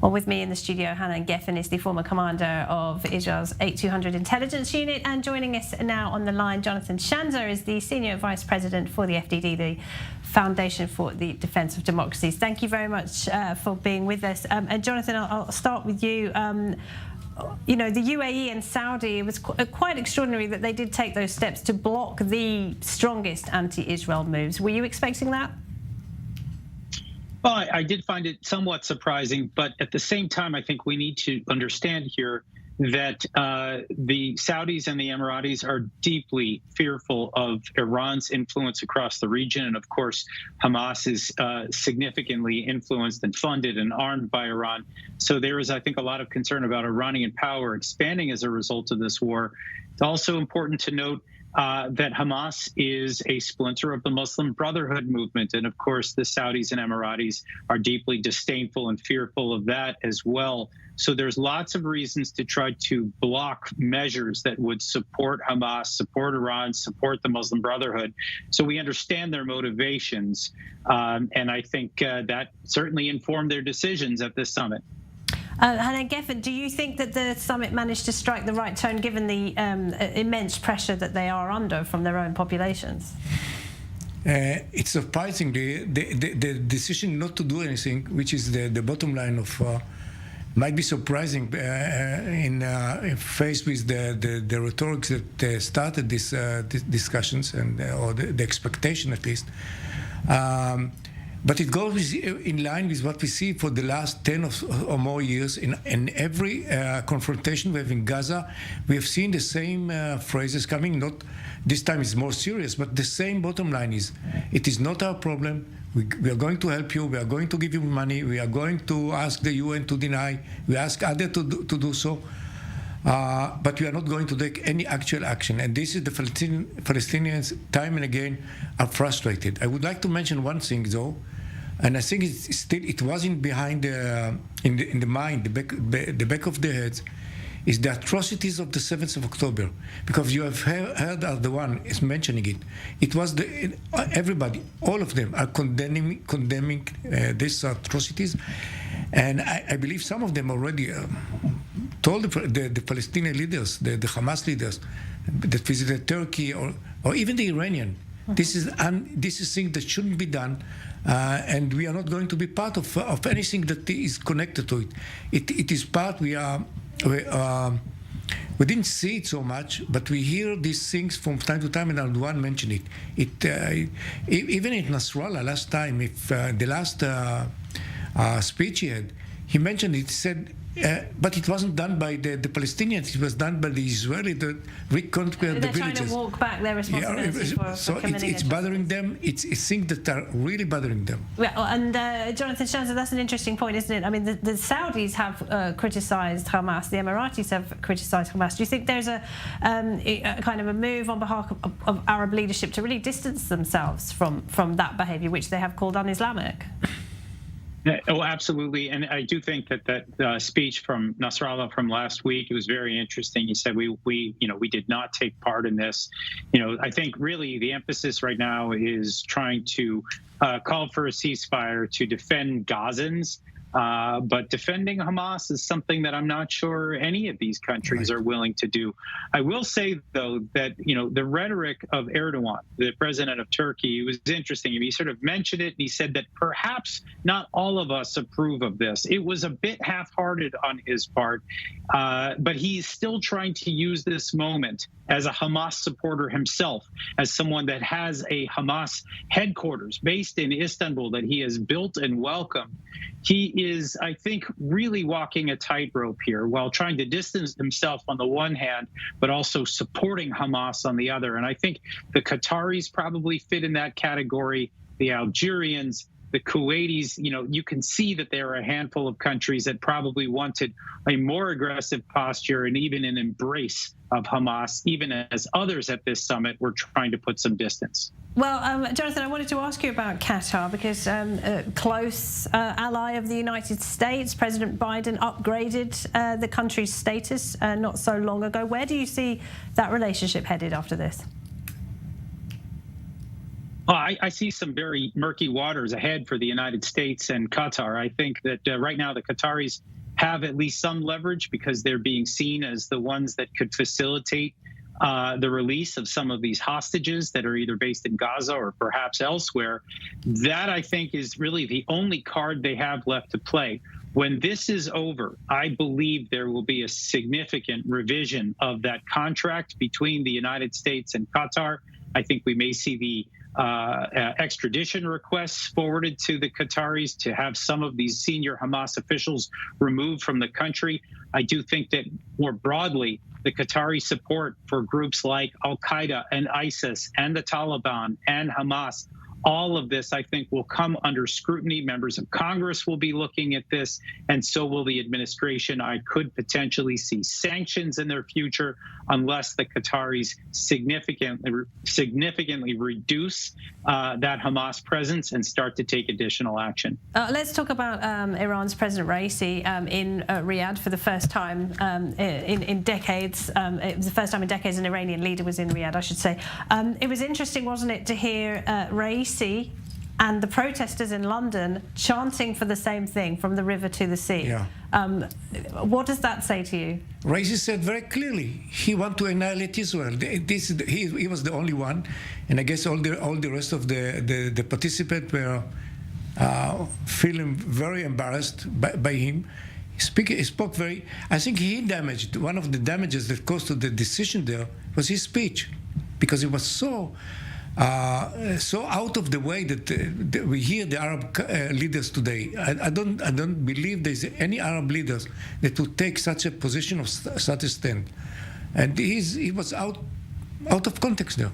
Well, with me in the studio, Hanan Gefen is the former commander of Israel's 8200 intelligence unit, and joining us now on the line, Jonathan Schanzer is the senior vice president for the FDD, the Foundation for the Defence of Democracies. Thank you very much for being with us. And Jonathan, I'll start with you. You know, the UAE and Saudi, it was quite extraordinary that they did take those steps to block the strongest anti-Israel moves. Were you expecting that? Well, I did find it somewhat surprising, but at the same time, I think we need to understand here that the Saudis and the Emiratis are deeply fearful of Iran's influence across the region. And of course, Hamas is significantly influenced and funded and armed by Iran. So there is, I think, a lot of concern about Iranian power expanding as a result of this war. It's also important to note that Hamas is a splinter of the Muslim Brotherhood movement. And of course, the Saudis and Emiratis are deeply disdainful and fearful of that as well. So there's lots of reasons to try to block measures that would support Hamas, support Iran, support the Muslim Brotherhood. So we understand their motivations. And I think that certainly informed their decisions at this summit. Hanan Gefen, do you think that the summit managed to strike the right tone given the immense pressure that they are under from their own populations? It's surprising, the decision not to do anything, which is the bottom line of, might be surprising in faced with the rhetoric that started these discussions, and or the expectation at least. But it goes in line with what we see for the last 10 or more years. In every confrontation we have in Gaza, we have seen the same phrases coming. Not this time it's more serious, but the same bottom line is, it is not our problem. We are going to help you. We are going to give you money. We are going to ask the UN to deny. We ask others to do so. But we are not going to take any actual action. And this is the Palestinians time and again are frustrated. I would like to mention one thing though, and I think it wasn't behind in the mind, the back of their heads, is the atrocities of the 7th of October. Because you have heard the one is mentioning it. It was everybody, all of them are condemning these atrocities. And I believe some of them already told the Palestinian leaders, the Hamas leaders that visited Turkey or even the Iranian, this is thing that shouldn't be done, and we are not going to be part of anything that is connected to it. It is part, we didn't see it so much, but we hear these things from time to time, and Erdogan mentioned it. Even in Nasrallah last time, if the last speech he had, he mentioned it, said, but it wasn't done by the Palestinians, it was done by the Israelis that reconquered the villages. They're trying to walk back their responsibility so it's bothering them. It's things that are really bothering them. Well, and Jonathan Schanzer, that's an interesting point, isn't it? I mean, the Saudis have criticised Hamas, the Emiratis have criticised Hamas. Do you think there's a kind of a move on behalf of Arab leadership to really distance themselves from that behaviour, which they have called un-Islamic? Oh, absolutely. And I do think that speech from Nasrallah from last week, it was very interesting. He said we did not take part in this. I think really the emphasis right now is trying to call for a ceasefire to defend Gazans. But defending Hamas is something that I'm not sure any of these countries are willing to do. I will say, though, that, the rhetoric of Erdogan, the president of Turkey, was interesting. He sort of mentioned it, and he said that perhaps not all of us approve of this. It was a bit half-hearted on his part, but he's still trying to use this moment as a Hamas supporter himself, as someone that has a Hamas headquarters based in Istanbul that he has built and welcomed. He is, I think, really walking a tightrope here while trying to distance himself on the one hand, but also supporting Hamas on the other. And I think the Qataris probably fit in that category, the Algerians, the Kuwaitis. You can see that there are a handful of countries that probably wanted a more aggressive posture and even an embrace of Hamas, even as others at this summit were trying to put some distance. Well, Jonathan, I wanted to ask you about Qatar because a close ally of the United States, President Biden upgraded the country's status not so long ago. Where do you see that relationship headed after this? Well, I see some very murky waters ahead for the United States and Qatar. I think that right now the Qataris have at least some leverage because they're being seen as the ones that could facilitate the release of some of these hostages that are either based in Gaza or perhaps elsewhere. That, I think, is really the only card they have left to play. When this is over, I believe there will be a significant revision of that contract between the United States and Qatar. I think we may see the extradition requests forwarded to the Qataris to have some of these senior Hamas officials removed from the country. I do think that more broadly, the Qatari support for groups like Al-Qaeda and ISIS and the Taliban and Hamas, all of this, I think, will come under scrutiny. Members of Congress will be looking at this, and so will the administration. I could potentially see sanctions in their future unless the Qataris significantly reduce that Hamas presence and start to take additional action. Let's talk about Iran's President Raisi in Riyadh for the first time in decades. It was the first time in decades an Iranian leader was in Riyadh, I should say. It was interesting, wasn't it, to hear Raisi and the protesters in London chanting for the same thing, from the river to the sea. Yeah. What does that say to you? Raisi said very clearly he wants to annihilate Israel. He was the only one, and I guess all the rest of the participants were feeling very embarrassed by him. He spoke very. I think he damaged. One of the damages that caused to the decision there was his speech, because it was so out of the way that we hear the Arab leaders today. I don't believe there's any Arab leaders that would take such a position of such a stand, and he was out of context there.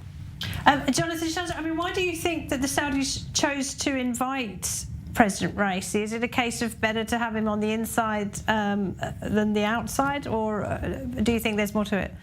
Jonathan Schanzer, I mean, why do you think that the Saudis chose to invite President Raisi? Is it a case of better to have him on the inside than the outside, or do you think there's more to it?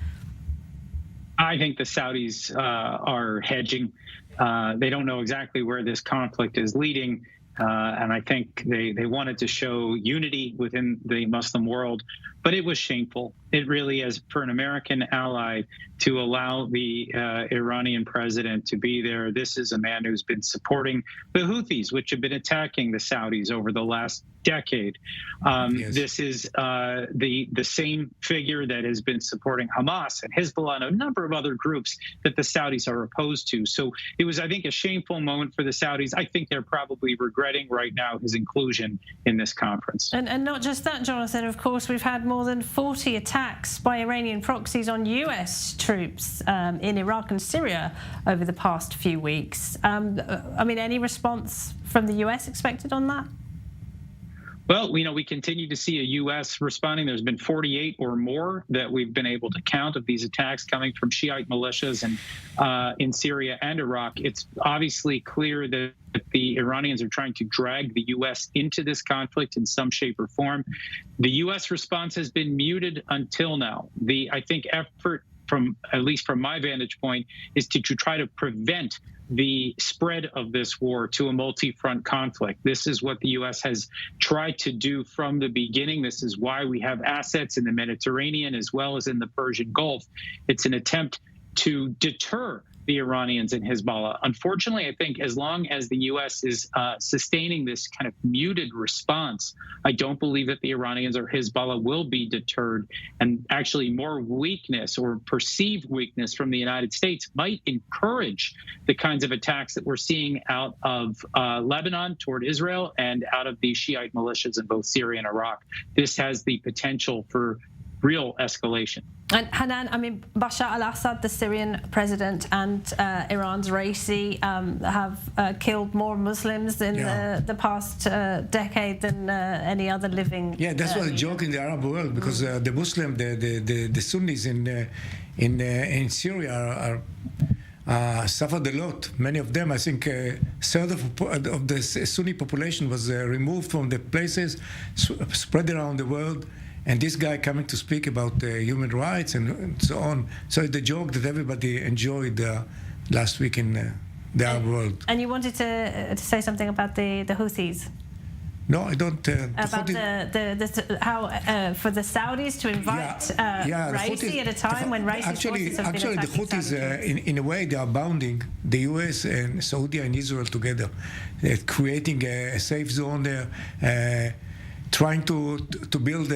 I think the Saudis are hedging. They don't know exactly where this conflict is leading. And I think they wanted to show unity within the Muslim world. But it was shameful. It really is, for an American ally to allow the Iranian president to be there. This is a man who's been supporting the Houthis, which have been attacking the Saudis over the last decade. Yes. This is the same figure that has been supporting Hamas and Hezbollah and a number of other groups that the Saudis are opposed to. So it was, I think, a shameful moment for the Saudis. I think they're probably regretting right now his inclusion in this conference. And not just that, Jonathan, of course, we've had more than 40 attacks by Iranian proxies on US troops in Iraq and Syria over the past few weeks. I mean, any response from the US expected on that? Well, we continue to see a U.S. responding. There's been 48 or more that we've been able to count of these attacks coming from Shiite militias and in Syria and Iraq. It's obviously clear that the Iranians are trying to drag the U.S. into this conflict in some shape or form. The U.S. response has been muted until now. I think effort, at least from my vantage point, is to try to prevent the spread of this war to a multi-front conflict. This is what the U.S. has tried to do from the beginning. This is why we have assets in the Mediterranean as well as in the Persian Gulf. It's an attempt to deter the Iranians and Hezbollah. Unfortunately, I think as long as the U.S. is sustaining this kind of muted response, I don't believe that the Iranians or Hezbollah will be deterred. And actually more weakness or perceived weakness from the United States might encourage the kinds of attacks that we're seeing out of Lebanon toward Israel and out of the Shiite militias in both Syria and Iraq. This has the potential for real escalation. And Hanan, I mean, Bashar al-Assad, the Syrian president, and Iran's Raisi have killed more Muslims in the past decade than any other living. Yeah, that's what a joke in the Arab world, because the Muslim, the Sunnis in Syria are suffered a lot. Many of them, I think, a third of the Sunni population was removed from the places, spread around the world. And this guy coming to speak about human rights and so on. So it's the joke that everybody enjoyed last week in the Arab world. And you wanted to say something about the Houthis? No, I don't. About how for the Saudis to invite Raisi at a time when Raisi's forces have been the Houthis, in a way, they are bounding the U.S. and Saudi and Israel together, creating a safe zone there, trying to build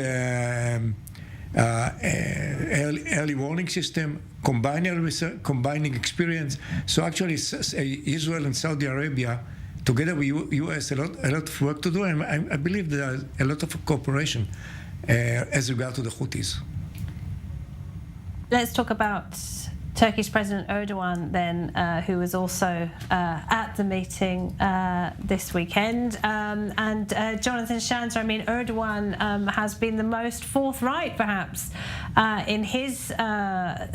early warning system, combining experience. So actually, Israel and Saudi Arabia, together with U.S., a lot of work to do, and I believe there is a lot of cooperation as regard to the Houthis. Let's talk about Turkey's President Erdogan then, who was also at the meeting this weekend. And Jonathan Schanzer, I mean, Erdogan has been the most forthright, perhaps, in his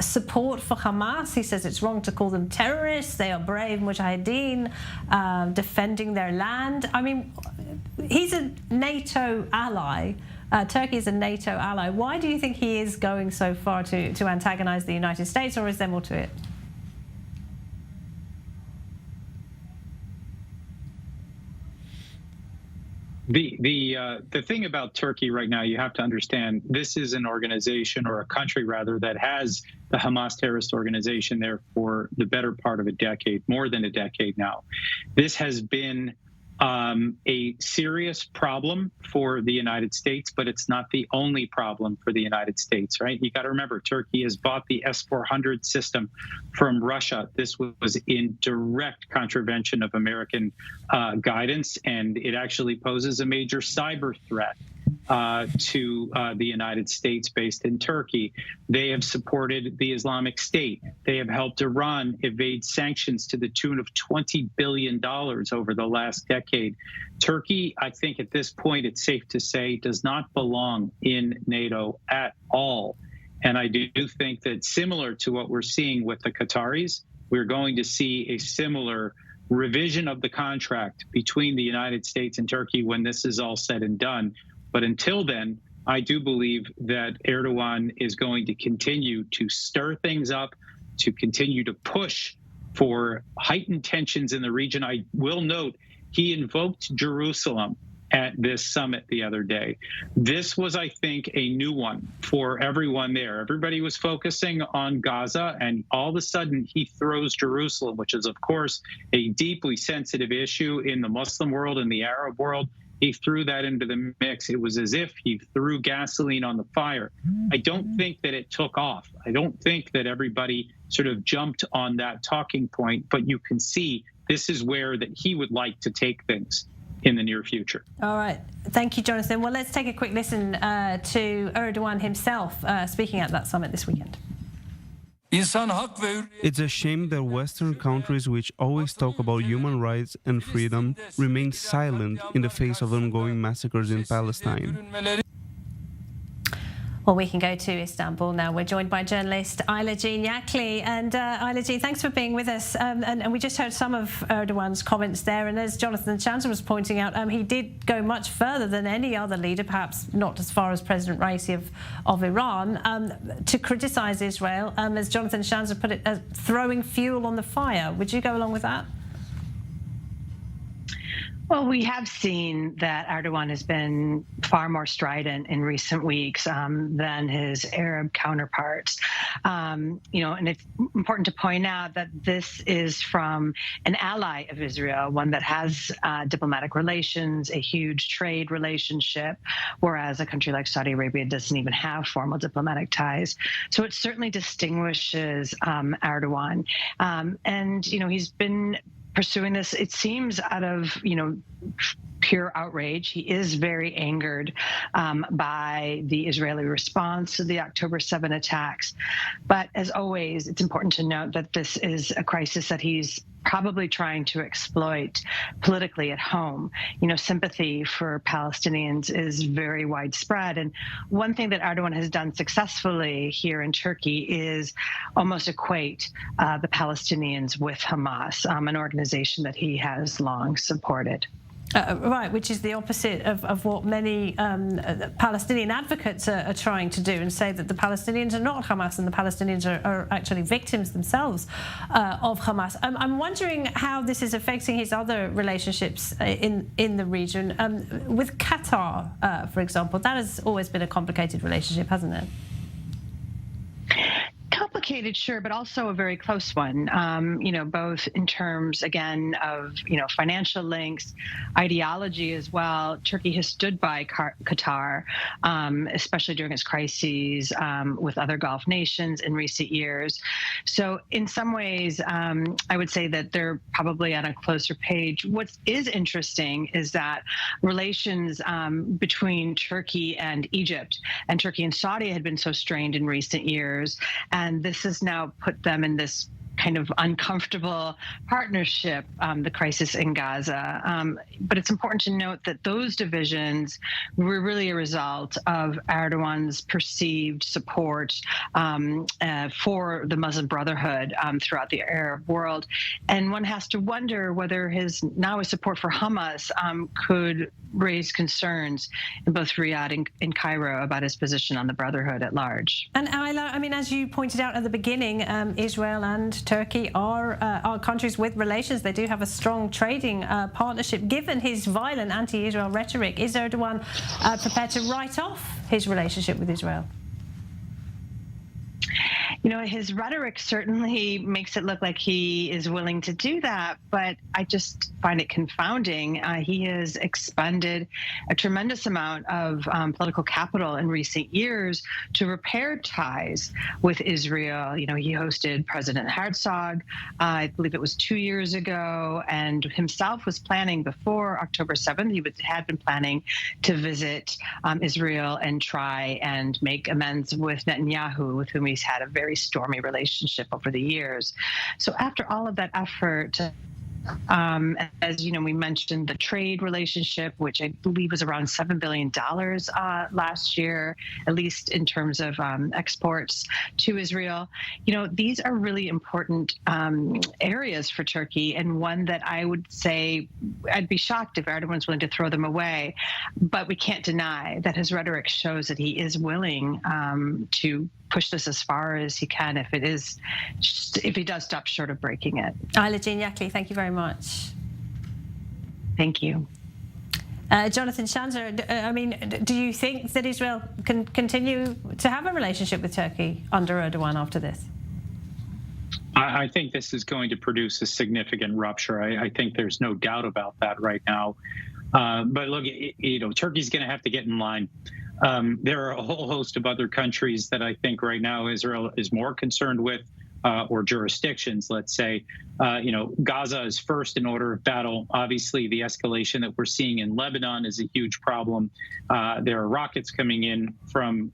support for Hamas. He says it's wrong to call them terrorists. They are brave mujahideen defending their land. I mean, he's a NATO ally. Turkey is a NATO ally. Why do you think he is going so far to antagonize the United States, or is there more to it? The thing about Turkey right now, you have to understand, this is an organization, or a country rather, that has the Hamas terrorist organization there for the better part of a decade, more than a decade now. This has been a serious problem for the United States, but it's not the only problem for the United States, right? You got to remember, Turkey has bought the S-400 system from Russia. This was in direct contravention of American guidance, and it actually poses a major cyber threat to the United States based in Turkey. They have supported the Islamic State. They have helped Iran evade sanctions to the tune of $20 billion over the last decade. Turkey, I think at this point, it's safe to say, does not belong in NATO at all. And I do think that, similar to what we're seeing with the Qataris, we're going to see a similar revision of the contract between the United States and Turkey when this is all said and done. But until then, I do believe that Erdogan is going to continue to stir things up, to continue to push for heightened tensions in the region. I will note he invoked Jerusalem at this summit the other day. This was, I think, a new one for everyone there. Everybody was focusing on Gaza, and all of a sudden he throws Jerusalem, which is, of course, a deeply sensitive issue in the Muslim world and the Arab world. He threw that into the mix. It was as if he threw gasoline on the fire. I don't think that it took off. I don't think that everybody sort of jumped on that talking point, but you can see this is where that he would like to take things in the near future. All right. Thank you, Jonathan. Well, let's take a quick listen to Erdogan himself speaking at that summit this weekend. It's a shame that Western countries, which always talk about human rights and freedom, remain silent in the face of ongoing massacres in Palestine. Well, we can go to Istanbul now. We're joined by journalist Ayla Jean Yakli. And Ayla Jean, thanks for being with us. And we just heard some of Erdogan's comments there. And as Jonathan Schanzer was pointing out, he did go much further than any other leader, perhaps not as far as President Raisi of Iran, to criticize Israel, as Jonathan Schanzer put it, as throwing fuel on the fire. Would you go along with that? Well, we have seen that Erdogan has been far more strident in recent weeks than his Arab counterparts. And it's important to point out that this is from an ally of Israel, one that has diplomatic relations, a huge trade relationship, whereas a country like Saudi Arabia doesn't even have formal diplomatic ties. So it certainly distinguishes Erdogan. And he's been pursuing this, it seems, out of, pure outrage. He is very angered by the Israeli response to the October 7 attacks. But as always, it's important to note that this is a crisis that he's probably trying to exploit politically at home. Sympathy for Palestinians is very widespread. And one thing that Erdogan has done successfully here in Turkey is almost equate the Palestinians with Hamas, an organization that he has long supported. Right, which is the opposite of what many Palestinian advocates are trying to do, and say that the Palestinians are not Hamas and the Palestinians are actually victims themselves of Hamas. I'm wondering how this is affecting his other relationships in the region. With Qatar, for example, that has always been a complicated relationship, hasn't it? Complicated, sure, but also a very close one, both in terms, again, of, financial links, ideology as well. Turkey has stood by Qatar, especially during its crises with other Gulf nations in recent years. So in some ways, I would say that they're probably on a closer page. What is interesting is that relations between Turkey and Egypt and Turkey and Saudi had been so strained in recent years. And this has now put them in this kind of uncomfortable partnership, the crisis in Gaza. But it's important to note that those divisions were really a result of Erdogan's perceived support for the Muslim Brotherhood throughout the Arab world. And one has to wonder whether his support for Hamas could raise concerns in both Riyadh and Cairo about his position on the Brotherhood at large. And Ayla, as you pointed out at the beginning, Israel and Turkey are countries with relations. They do have a strong trading partnership. Given his violent anti-Israel rhetoric, is Erdogan prepared to write off his relationship with Israel? His rhetoric certainly makes it look like he is willing to do that, but I just find it confounding. He has expended a tremendous amount of political capital in recent years to repair ties with Israel. He hosted President Herzog, I believe it was 2 years ago, and himself was planning before October 7th. He had been planning to visit Israel and try and make amends with Netanyahu, with whom he's had a very stormy relationship over the years. So after all of that effort, as we mentioned, the trade relationship, which I believe was around $7 billion last year, at least in terms of exports to Israel. These are really important areas for Turkey, and one that I would say I'd be shocked if Erdogan's willing to throw them away. But we can't deny that his rhetoric shows that he is willing to push this as far as he can if he does stop short of breaking it. Ayla Jean-Yakli, thank you very much. Thank you. Jonathan Schanzer, do you think that Israel can continue to have a relationship with Turkey under Erdogan after this? I think this is going to produce a significant rupture. I think there's no doubt about that right now. But look, Turkey's going to have to get in line. There are a whole host of other countries that I think right now Israel is more concerned with, or jurisdictions, let's say. Gaza is first in order of battle. Obviously, the escalation that we're seeing in Lebanon is a huge problem. There are rockets coming in from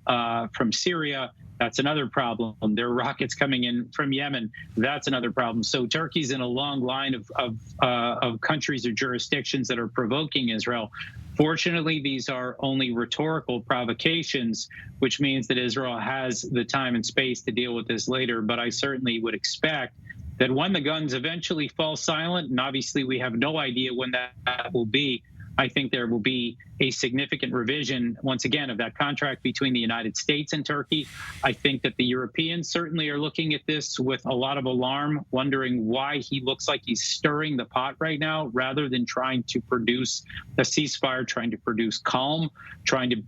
Syria. That's another problem. There are rockets coming in from Yemen. That's another problem. So Turkey's in a long line of countries or jurisdictions that are provoking Israel. Fortunately, these are only rhetorical provocations, which means that Israel has the time and space to deal with this later. But I certainly would expect that when the guns eventually fall silent, and obviously we have no idea when that will be, I think there will be a significant revision, once again, of that contract between the United States and Turkey. I think that the Europeans certainly are looking at this with a lot of alarm, wondering why he looks like he's stirring the pot right now, rather than trying to produce a ceasefire, trying to produce calm, trying to,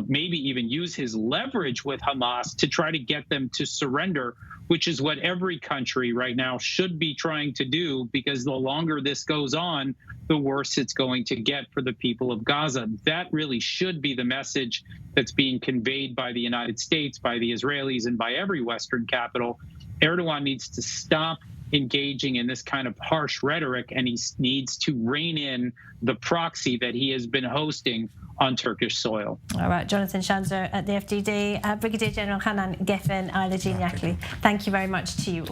maybe even use his leverage with Hamas to try to get them to surrender, which is what every country right now should be trying to do, because the longer this goes on, the worse it's going to get for the people of Gaza. That really should be the message that's being conveyed by the United States, by the Israelis, and by every Western capital. Erdogan needs to stop engaging in this kind of harsh rhetoric, and he needs to rein in the proxy that he has been hosting on Turkish soil. All right, Jonathan Schanzer at the FDD, Brigadier General Hanan, Gefen, Ayla Jean-Yakli. Thank you very much to you.